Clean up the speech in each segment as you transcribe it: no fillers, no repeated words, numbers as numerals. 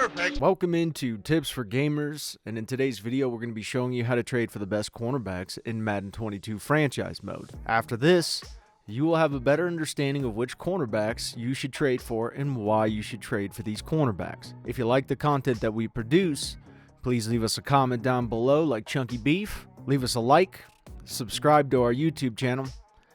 Perfect. Welcome into Tips for Gamers, and in today's video we're going to be showing you how to trade for the best cornerbacks in Madden 22 franchise mode. After this, you will have a better understanding of which cornerbacks you should trade for and why you should trade for these cornerbacks. If you like the content that we produce, please leave us a comment down below like Chunky Beef, leave us a like, subscribe to our YouTube channel,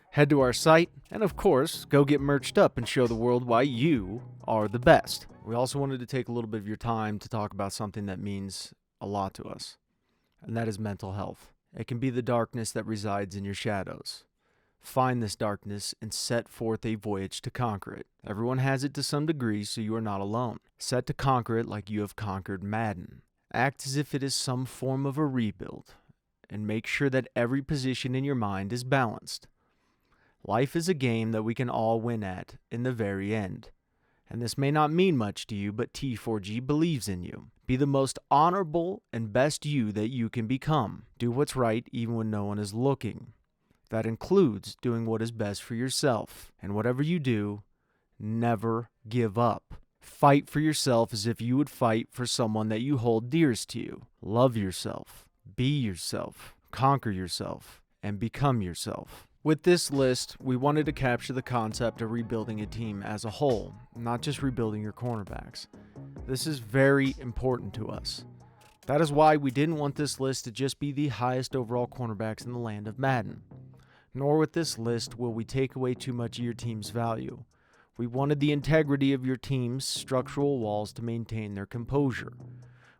head to our site, and of course, go get merched up and show the world why you are the best. We also wanted to take a little bit of your time to talk about something that means a lot to us, and that is mental health. It can be the darkness that resides in your shadows. Find this darkness and set forth a voyage to conquer it. Everyone has it to some degree, so you are not alone. Set to conquer it like you have conquered Madden. Act as if it is some form of a rebuild, and make sure that every position in your mind is balanced. Life is a game that we can all win at in the very end. And this may not mean much to you, but T4G believes in you. Be the most honorable and best you that you can become. Do what's right even when no one is looking. That includes doing what is best for yourself. And whatever you do, never give up. Fight for yourself as if you would fight for someone that you hold dearest to you. Love yourself. Be yourself. Conquer yourself. And become yourself. With this list, we wanted to capture the concept of rebuilding a team as a whole, not just rebuilding your cornerbacks. This is very important to us. That is why we didn't want this list to just be the highest overall cornerbacks in the land of Madden. Nor with this list will we take away too much of your team's value. We wanted the integrity of your team's structural walls to maintain their composure.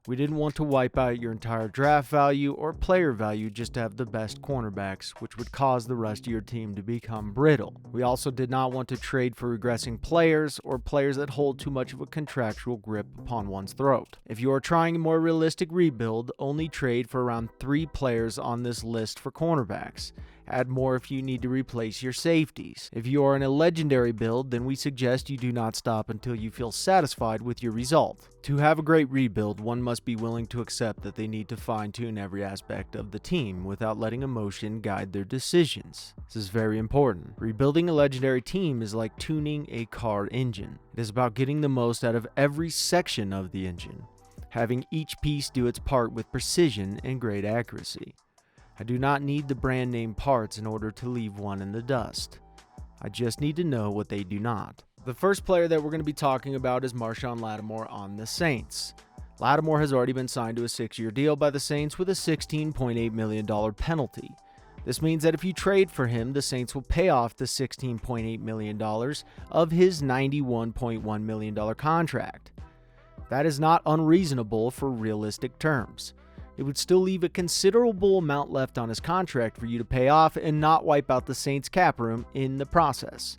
We didn't want to wipe out your entire draft value or player value just to have the best cornerbacks, which would cause the rest of your team to become brittle. We also did not want to trade for regressing players or players that hold too much of a contractual grip upon one's throat. If you are trying a more realistic rebuild, only trade for around 3 players on this list for cornerbacks. Add more if you need to replace your safeties. If you are in a legendary build, then we suggest you do not stop until you feel satisfied with your result. To have a great rebuild, one must be willing to accept that they need to fine-tune every aspect of the team without letting emotion guide their decisions. This is very important. Rebuilding a legendary team is like tuning a car engine. It is about getting the most out of every section of the engine, having each piece do its part with precision and great accuracy. I do not need the brand name parts in order to leave one in the dust. I just need to know what they do not. The first player that we're going to be talking about is Marshon Lattimore on the Saints. Lattimore has already been signed to a 6-year deal by the Saints with a $16.8 million penalty. This means that if you trade for him, the Saints will pay off the $16.8 million of his $91.1 million contract. That is not unreasonable for realistic terms. It would still leave a considerable amount left on his contract for you to pay off and not wipe out the Saints cap room in the process.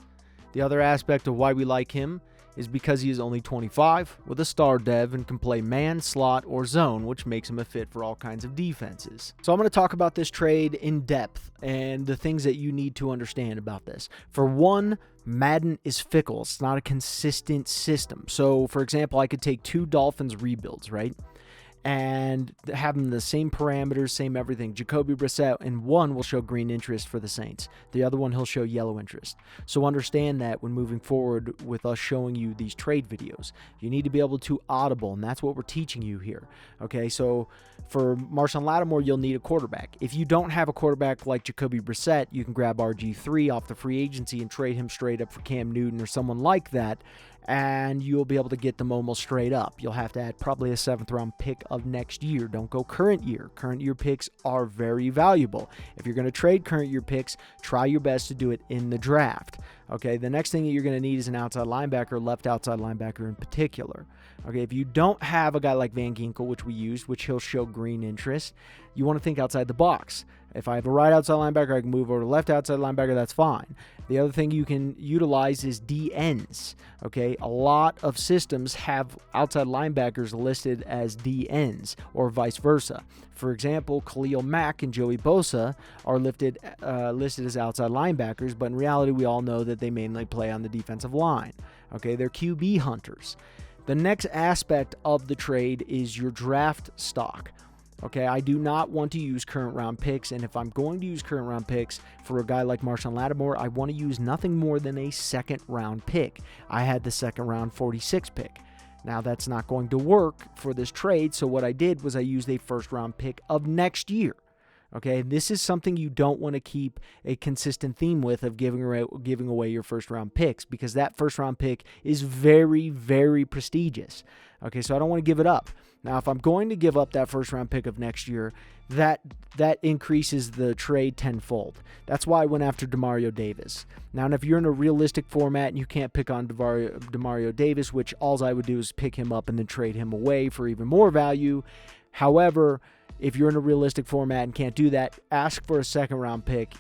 The other aspect of why we like him is because he is only 25 with a star dev and can play man, slot, or zone, which makes him a fit for all kinds of defenses. So I'm going to talk about this trade in depth and the things that you need to understand about this. For one, Madden is fickle. It's not a consistent system. So for example, I could take 2 Dolphins rebuilds, right? And have them the same parameters, same everything. Jacoby Brissett in one will show green interest for the Saints. The other one, he'll show yellow interest. So understand that when moving forward with us showing you these trade videos, you need to be able to Audible, and that's what we're teaching you here. Okay, so for Marshon Lattimore, you'll need a quarterback. If you don't have a quarterback like Jacoby Brissett, you can grab RG3 off the free agency and trade him straight up for Cam Newton or someone like that, and you'll be able to get them almost straight up. You'll have to add probably a 7th round pick of next year. Don't go current year. Current year picks are very valuable. If you're going to trade current year picks, try your best to do it in the draft. Okay, the next thing that you're going to need is an outside linebacker, left outside linebacker in particular. Okay, if you don't have a guy like Van Ginkel, which we used, which he'll show green interest, you want to think outside the box. If I have a right outside linebacker, I can move over to left outside linebacker, that's fine. The other thing you can utilize is DNs. Okay, a lot of systems have outside linebackers listed as DNs or vice versa. For example, Khalil Mack and Joey Bosa are listed as outside linebackers, but in reality, we all know that they mainly play on the defensive line. Okay, they're QB hunters. The next aspect of the trade is your draft stock. Okay, I do not want to use current round picks, and if I'm going to use current round picks for a guy like Marshon Lattimore, I want to use nothing more than a second round pick. I had the second round 46 pick. Now, that's not going to work for this trade, so what I did was I used a first-round pick of next year. Okay, this is something you don't want to keep a consistent theme with, of giving away your first-round picks, because that first-round pick is very, very prestigious. Okay, so I don't want to give it up. Now, if I'm going to give up that first-round pick of next year, that increases the trade tenfold. That's why I went after Demario Davis. Now, if you're in a realistic format and you can't pick on Demario Davis, which all I would do is pick him up and then trade him away for even more value. However, if you're in a realistic format and can't do that, ask for a second-round pick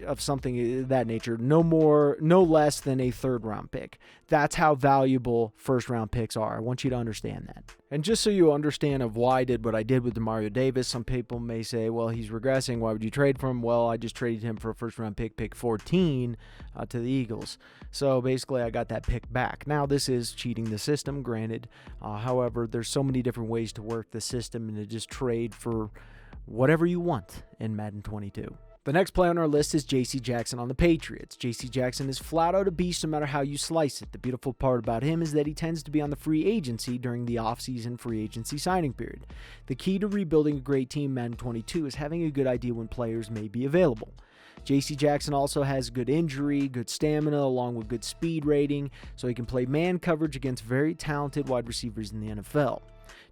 of something of that nature. No less than a third-round pick. That's how valuable first-round picks are. I want you to understand that. And just so you understand of why I did what I did with Demario Davis, some people may say, well, he's regressing. Why would you trade for him? Well, I just traded him for a first-round pick 14 to the Eagles. So basically, I got that pick back. Now, this is cheating the system, granted. However, there's so many different ways to work the system and to just trade for whatever you want in Madden 22. The next play on our list is J.C. Jackson on the Patriots. J.C. Jackson is flat out a beast no matter how you slice it. The beautiful part about him is that he tends to be on the free agency during the offseason free agency signing period. The key to rebuilding a great team Madden 22 is having a good idea when players may be available. J.C. Jackson also has good injury, good stamina, along with good speed rating, so he can play man coverage against very talented wide receivers in the NFL.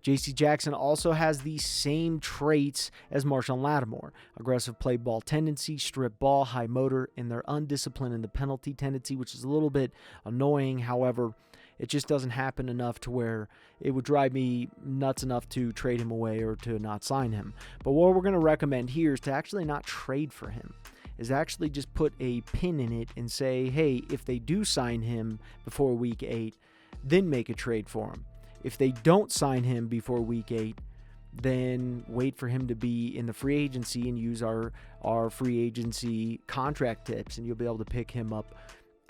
J.C. Jackson also has the same traits as Marshawn Lattimore: aggressive play ball tendency, strip ball, high motor, and they're undisciplined in the penalty tendency, which is a little bit annoying. However, it just doesn't happen enough to where it would drive me nuts enough to trade him away or to not sign him. But what we're going to recommend here is to actually not trade for him. Is actually just put a pin in it and say, hey, if they do sign him before week 8, then make a trade for him. If they don't sign him before week 8, then wait for him to be in the free agency and use our free agency contract tips, and you'll be able to pick him up,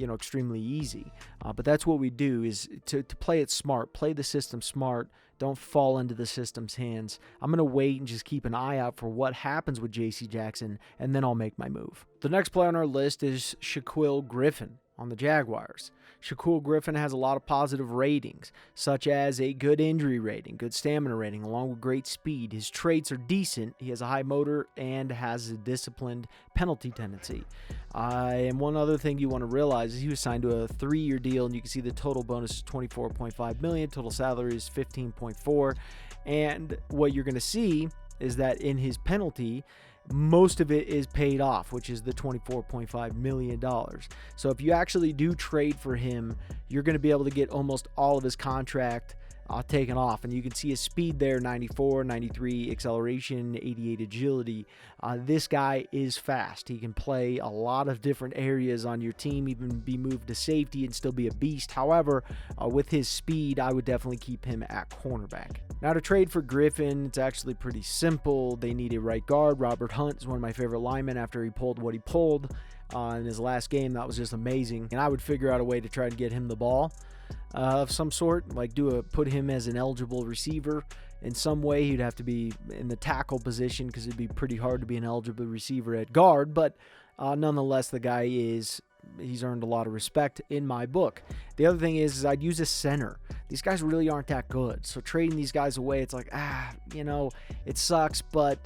extremely easy. But that's what we do, is to play it smart, play the system smart. Don't fall into the system's hands. I'm going to wait and just keep an eye out for what happens with J.C. Jackson, and then I'll make my move. The next play on our list is Shaquill Griffin on the Jaguars. Shaquill Griffin has a lot of positive ratings, such as a good injury rating, good stamina rating, along with great speed. His traits are decent. He has a high motor and has a disciplined penalty tendency. And one other thing you want to realize is he was signed to a 3-year deal, and you can see the total bonus is $24.5 million. Total salary is $15.4. And what you're going to see is that in his penalty, most of it is paid off, which is the $24.5 million. So if you actually do trade for him, you're going to be able to get almost all of his contract taken off. And you can see his speed there, 94, 93 acceleration, 88 agility. This guy is fast. He can play a lot of different areas on your team, even be moved to safety and still be a beast. However, with his speed, I would definitely keep him at cornerback. Now, to trade for Griffin, it's actually pretty simple. They need a right guard. Robert Hunt is one of my favorite linemen after he pulled what he pulled in his last game. That was just amazing. And I would figure out a way to try to get him the ball of some sort, like put him as an eligible receiver in some way. He'd have to be in the tackle position because it'd be pretty hard to be an eligible receiver at guard. But nonetheless, the guy he's earned a lot of respect in my book. The other thing is I'd use a center. These guys really aren't that good. So trading these guys away, it's like, it sucks, but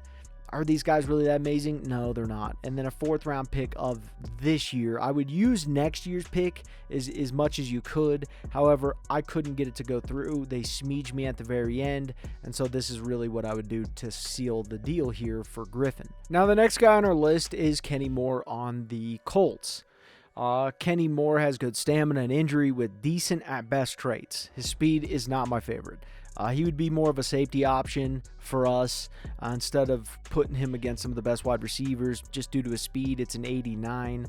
are these guys really that amazing? No, they're not. And then a 4th round pick of this year. I would use next year's pick as much as you could. However, I couldn't get it to go through. They smidged me at the very end. And so this is really what I would do to seal the deal here for Griffin. Now, the next guy on our list is Kenny Moore on the Colts. Kenny Moore has good stamina and injury with decent at best traits. His speed is not my favorite. He would be more of a safety option for us instead of putting him against some of the best wide receivers just due to his speed. It's an 89.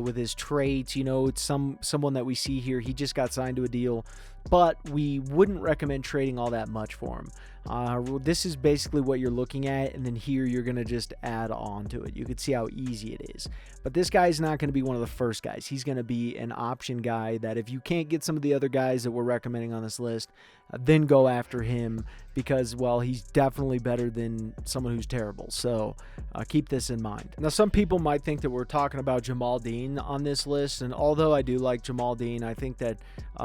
With his traits, it's someone that we see here. He just got signed to a deal, but we wouldn't recommend trading all that much for him. This is basically what you're looking at, and then here you're going to just add on to it. You can see how easy it is. But this guy's not going to be one of the first guys. He's going to be an option guy that if you can't get some of the other guys that we're recommending on this list, then go after him because, well, he's definitely better than someone who's terrible. So keep this in mind. Now, some people might think that we're talking about Jamal Dean on this list, and although I do like Jamal Dean, I think that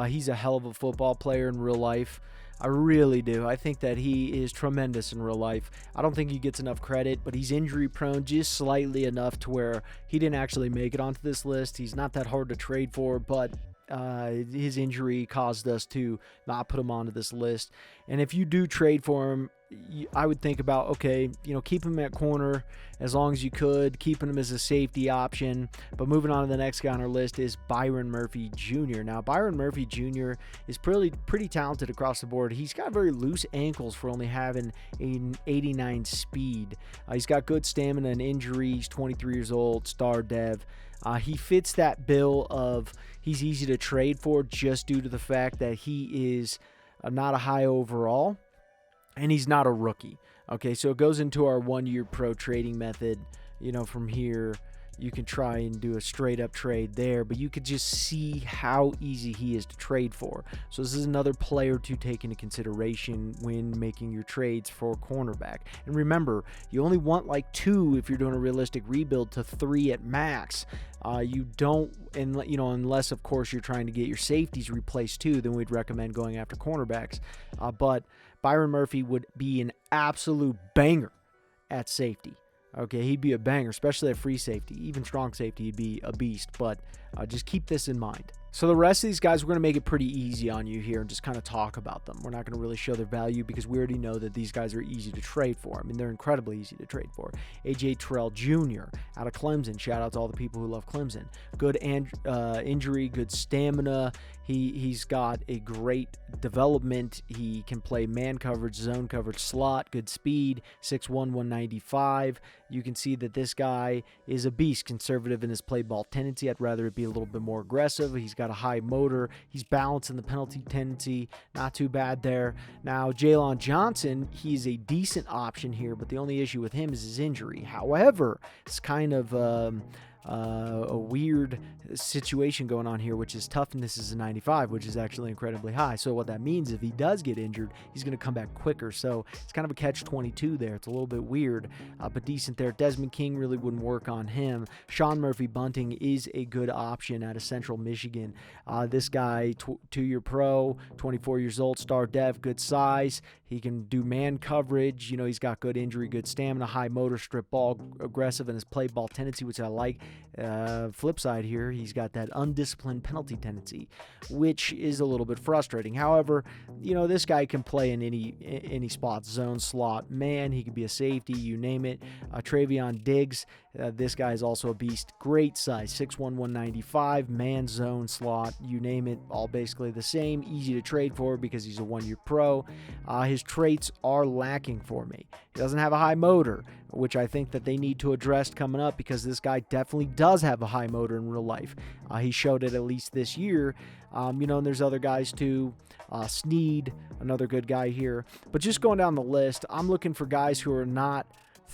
he's a hell of a football player in real life. I really do. I think that he is tremendous in real life. I don't think he gets enough credit, but he's injury prone just slightly enough to where he didn't actually make it onto this list. He's not that hard to trade for, but his injury caused us to not put him onto this list. And if you do trade for him, I would think about, okay, keep him at corner as long as you could, keeping him as a safety option. But moving on to the next guy on our list is Byron Murphy Jr. Now, Byron Murphy Jr. is pretty talented across the board. He's got very loose ankles for only having an 89 speed. He's got good stamina and injury. He's 23 years old, star dev. He fits that bill of he's easy to trade for just due to the fact that he is not a high overall, and he's not a rookie. Okay, so it goes into our 1-year pro trading method. From here, you can try and do a straight up trade there, but you could just see how easy he is to trade for. So this is another player to take into consideration when making your trades for cornerback. And remember, you only want like 2 if you're doing a realistic rebuild to 3 at max. You don't, unless of course you're trying to get your safeties replaced too, then we'd recommend going after cornerbacks. But Byron Murphy would be an absolute banger at safety. Okay, he'd be a banger, especially at free safety. Even strong safety, he'd be a beast, but just keep this in mind. So the rest of these guys, we're going to make it pretty easy on you here and just kind of talk about them. We're not going to really show their value because we already know that these guys are easy to trade for. I mean, they're incredibly easy to trade for. A.J. Terrell Jr. out of Clemson. Shout out to all the people who love Clemson. Good injury, good stamina. He's got a great development. He can play man coverage, zone coverage, slot, good speed, 6'1", 195. You can see that this guy is a beast, conservative in his play ball tendency. I'd rather it be a little bit more aggressive. He's got a high motor. He's balanced in the penalty tendency. Not too bad there. Now, Jalen Johnson, he's a decent option here, but the only issue with him is his injury. However, it's kind of a weird situation going on here, which is toughness is a 95, which is actually incredibly high. So what that means, if he does get injured, he's going to come back quicker. So it's kind of a catch-22 there. It's a little bit weird, but decent there. Desmond King really wouldn't work on him. Sean Murphy Bunting is a good option out of Central Michigan. This guy, 2-year pro, 24 years old, star dev, good size. He can do man coverage. He's got good injury, good stamina, high motor, strip ball, aggressive in his play ball tendency, which I like. Flip side here, he's got that undisciplined penalty tendency, which is a little bit frustrating. However, this guy can play in any spot, zone, slot, man. He could be a safety, you name it. Travion Diggs, this guy is also a beast. Great size, 6'1", 195, man, zone, slot, you name it, all basically the same. Easy to trade for because he's a 1-year pro. His traits are lacking for me. He doesn't have a high motor, which I think that they need to address coming up because this guy definitely does have a high motor in real life. He showed it at least this year. And there's other guys too. Snead, another good guy here. But just going down the list, I'm looking for guys who are not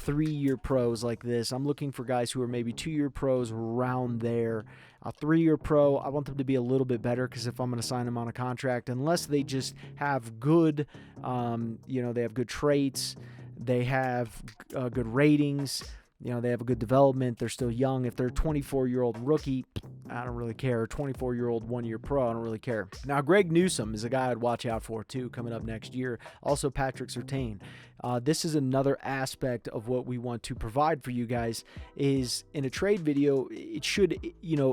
3-year pros like this. I'm looking for guys who are maybe 2-year pros around there. A 3-year pro, I want them to be a little bit better because if I'm going to sign them on a contract, unless they just have good, they have good traits, they have good ratings, they have a good development, they're still young. If they're a 24-year-old rookie, I don't really care. 24-year-old 1-year pro, I don't really care. Now, Greg Newsome is a guy I'd watch out for, too, coming up next year. Also, Patrick Surtain. This is another aspect of what we want to provide for you guys is in a trade video, it should,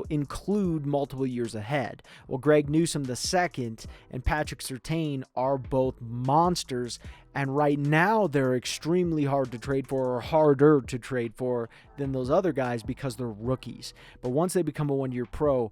include multiple years ahead. Well, Greg Newsome II and Patrick Surtain are both monsters, and right now they're extremely hard to trade for or harder to trade for than those other guys because they're rookies. But once they become a 1-year pro,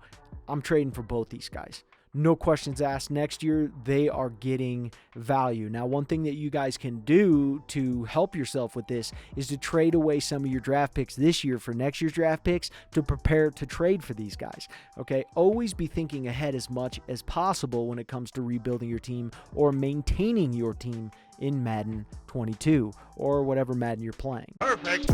I'm trading for both these guys. No questions asked. Next year, they are getting value. Now, one thing that you guys can do to help yourself with this is to trade away some of your draft picks this year for next year's draft picks to prepare to trade for these guys. Okay, always be thinking ahead as much as possible when it comes to rebuilding your team or maintaining your team in Madden 22 or whatever Madden you're playing. Perfect.